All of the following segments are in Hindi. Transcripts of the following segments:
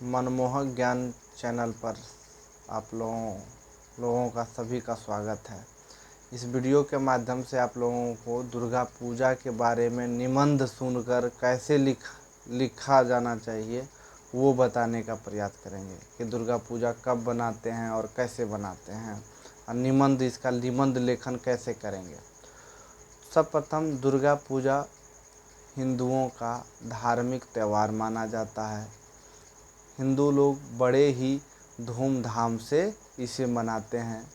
मनमोहक ज्ञान चैनल पर आप लोगों का सभी का स्वागत है। इस वीडियो के माध्यम से आप लोगों को दुर्गा पूजा के बारे में निबंध सुनकर कैसे लिखा जाना चाहिए वो बताने का प्रयास करेंगे कि दुर्गा पूजा कब बनाते हैं और कैसे बनाते हैं और इसका निबंध लेखन कैसे करेंगे। सर्वप्रथम दुर्गा पूजा हिंदुओं का धार्मिक त्यौहार माना जाता है। हिंदू लोग बड़े ही धूमधाम से इसे मनाते हैं।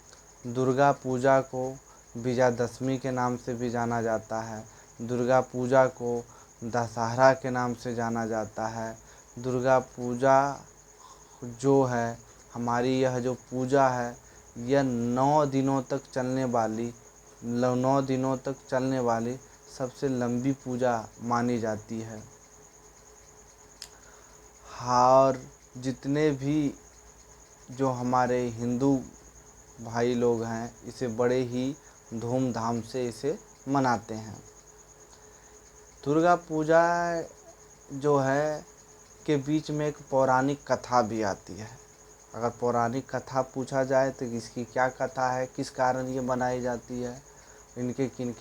दुर्गा पूजा को विजयादशमी के नाम से भी जाना जाता है। दुर्गा पूजा को दशहरा के नाम से जाना जाता है। दुर्गा पूजा जो है हमारी यह जो पूजा है यह 9 दिनों तक चलने वाली सबसे लंबी पूजा मानी जाती है। और जितने भी जो हमारे हिंदू भाई लोग हैं इसे बड़े ही धूमधाम से इसे मनाते हैं। दुर्गा पूजा जो है के बीच में एक पौराणिक कथा भी आती है। अगर पौराणिक कथा पूछा जाए तो इसकी क्या कथा है, किस कारण ये मनाई जाती है, इनके किन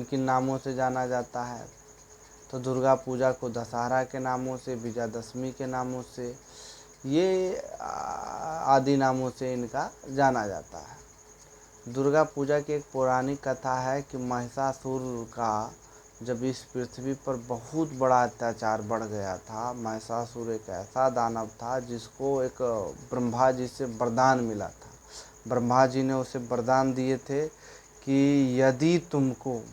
किन नामों से जाना जाता है, तो दुर्गा पूजा को दशहरा के नामों से, विजयादशमी के नामों से, ये आदि नामों से इनका जाना जाता है। दुर्गा पूजा की एक पौराणिक कथा है कि महिषासुर का जब इस पृथ्वी पर बहुत बड़ा अत्याचार बढ़ गया था। महिषासुर एक ऐसा दानव था जिसको एक ब्रह्मा जी से वरदान मिला था। ब्रह्मा जी ने उसे वरदान दिए थे कि यदि तुमको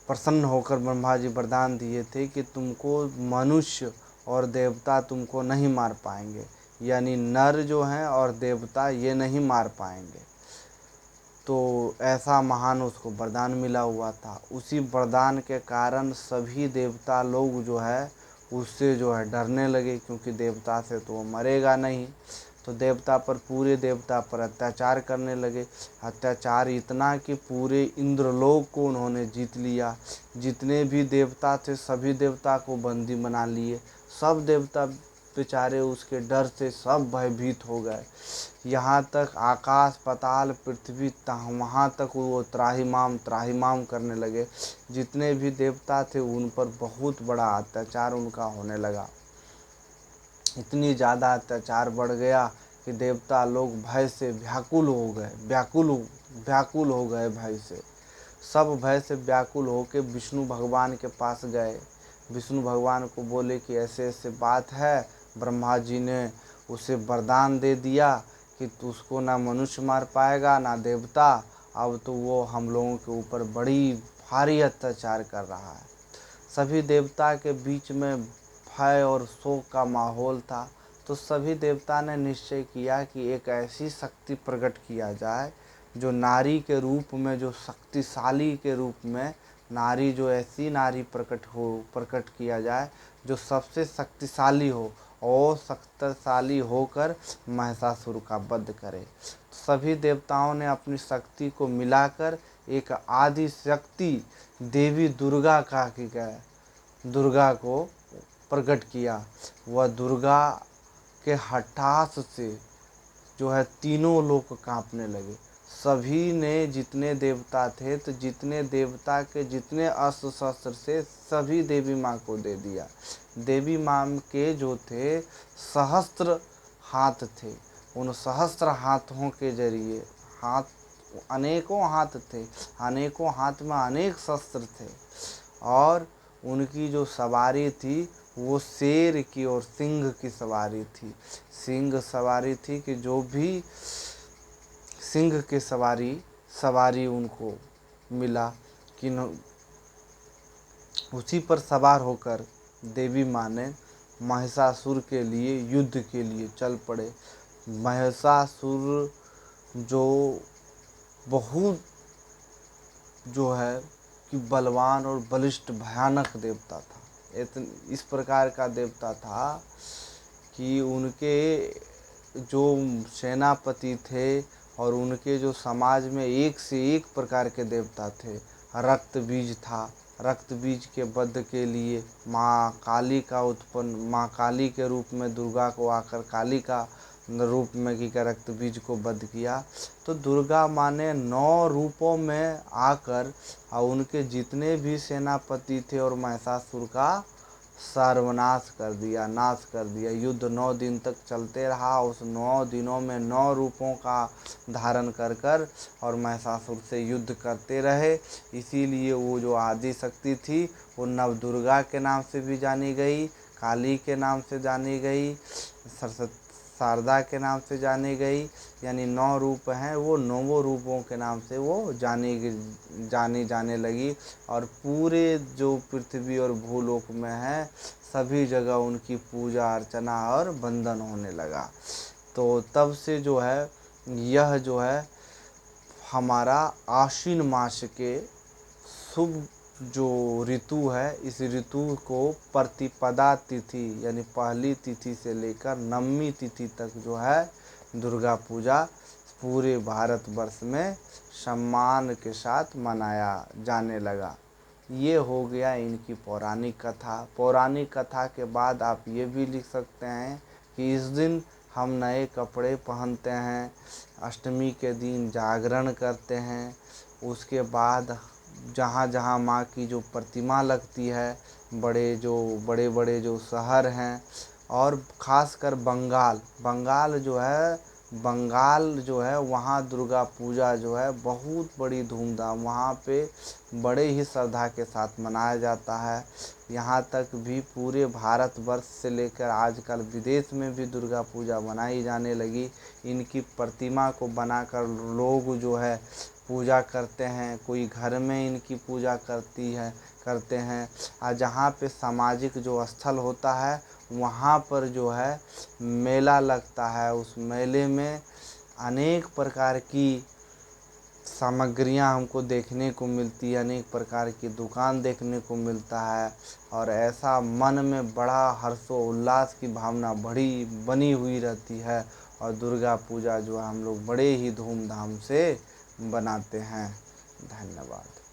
प्रसन्न होकर ब्रह्मा जी वरदान दिए थे कि तुमको मनुष्य और देवता तुमको नहीं मार पाएंगे, यानी नर जो हैं और देवता ये नहीं मार पाएंगे। तो ऐसा महान उसको वरदान मिला हुआ था। उसी वरदान के कारण सभी देवता लोग जो है उससे जो है डरने लगे, क्योंकि देवता से तो वो मरेगा नहीं। तो पूरे देवता पर अत्याचार करने लगे। अत्याचार इतना कि पूरे इंद्रलोक को उन्होंने जीत लिया। जितने भी देवता थे सभी देवता को बंदी बना लिए। सब देवता बेचारे उसके डर से सब भयभीत हो गए। यहाँ तक आकाश पाताल पृथ्वी वहाँ तक वो त्राहिमाम करने लगे। जितने भी देवता थे उन पर बहुत बड़ा अत्याचार उनका होने लगा। इतनी ज़्यादा अत्याचार बढ़ गया कि देवता लोग भय से व्याकुल हो गए भय से। सब भय से व्याकुल होकर विष्णु भगवान के पास गए। विष्णु भगवान को बोले कि ऐसे ऐसे बात है, ब्रह्मा जी ने उसे वरदान दे दिया कि तू उसको ना मनुष्य मार पाएगा ना देवता, अब तो वो हम लोगों के ऊपर बड़ी भारी अत्याचार कर रहा है। सभी देवता के बीच में भय और शोक का माहौल था। तो सभी देवता ने निश्चय किया कि एक ऐसी शक्ति प्रकट किया जाए जो नारी के रूप में, जो शक्तिशाली के रूप में नारी, जो ऐसी नारी प्रकट किया जाए जो सबसे शक्तिशाली हो और शक्तिशाली होकर महिषासुर का वध करे। सभी देवताओं ने अपनी शक्ति को मिलाकर एक आदि शक्ति देवी दुर्गा को प्रकट किया। वह दुर्गा के हठास से जो है तीनों लोग कांपने लगे। सभी ने, जितने देवता थे तो जितने देवता के जितने अस्त्र शस्त्र से सभी देवी माँ को दे दिया। देवी माँ के जो थे सहस्त्र हाथ थे, उन सहस्त्र हाथों के जरिए अनेकों हाथ थे, अनेकों हाथ में अनेक शस्त्र थे। और उनकी जो सवारी थी वो शेर की और सिंह की सवारी थी कि जो भी सिंह के सवारी उनको मिला कि उसी पर सवार होकर देवी माँ ने महिषासुर के लिए युद्ध के लिए चल पड़े। महिषासुर जो बहुत जो है कि बलवान और बलिष्ठ भयानक देवता था। इस प्रकार का देवता था कि उनके जो सेनापति थे और उनके जो समाज में एक से एक प्रकार के देवता थे। रक्त बीज था, रक्त बीज के वध के लिए माँ काली के रूप में दुर्गा को आकर काली का रूप में की रक्त बीज को वध किया। तो दुर्गा माँ ने 9 रूपों में आकर और उनके जितने भी सेनापति थे और महिषासुर का सर्वनाश कर दिया, नाश कर दिया। युद्ध 9 दिन तक चलते रहा। उस 9 दिनों में 9 रूपों का धारण कर और महिषासुर से युद्ध करते रहे। इसीलिए वो जो आदि शक्ति थी वो नव दुर्गा के नाम से भी जानी गई, काली के नाम से जानी गई, सरस्वती शारदा के नाम से जानी गई। यानी 9 रूप हैं, वो 9 रूपों के नाम से वो जानी जाने लगी। और पूरे जो पृथ्वी और भूलोक में है सभी जगह उनकी पूजा अर्चना और वंदन होने लगा। तो तब से जो है यह जो है हमारा आश्विन मास के शुभ जो ऋतु है, इस ऋतु को प्रतिपदा तिथि यानी पहली तिथि से लेकर 9वीं तिथि तक जो है दुर्गा पूजा पूरे भारतवर्ष में सम्मान के साथ मनाया जाने लगा। ये हो गया इनकी पौराणिक कथा। पौराणिक कथा के बाद आप ये भी लिख सकते हैं कि इस दिन हम नए कपड़े पहनते हैं, अष्टमी के दिन जागरण करते हैं। उसके बाद जहाँ जहाँ माँ की जो प्रतिमा लगती है, बड़े बड़े जो शहर हैं और ख़ासकर बंगाल जो है वहाँ दुर्गा पूजा जो है बहुत बड़ी धूमधाम वहाँ पे बड़े ही श्रद्धा के साथ मनाया जाता है। यहाँ तक भी पूरे भारतवर्ष से लेकर आजकल विदेश में भी दुर्गा पूजा मनाई जाने लगी। इनकी प्रतिमा को बनाकर लोग जो है पूजा करते हैं, कोई घर में इनकी पूजा करते हैं। और जहाँ पे सामाजिक जो स्थल होता है वहाँ पर जो है मेला लगता है। उस मेले में अनेक प्रकार की सामग्रियाँ हमको देखने को मिलती है, अनेक प्रकार की दुकान देखने को मिलता है। और ऐसा मन में बड़ा हर्षोल्लास की भावना बनी हुई रहती है। और दुर्गा पूजा जो हम लोग बड़े ही धूमधाम से बनाते हैं। धन्यवाद।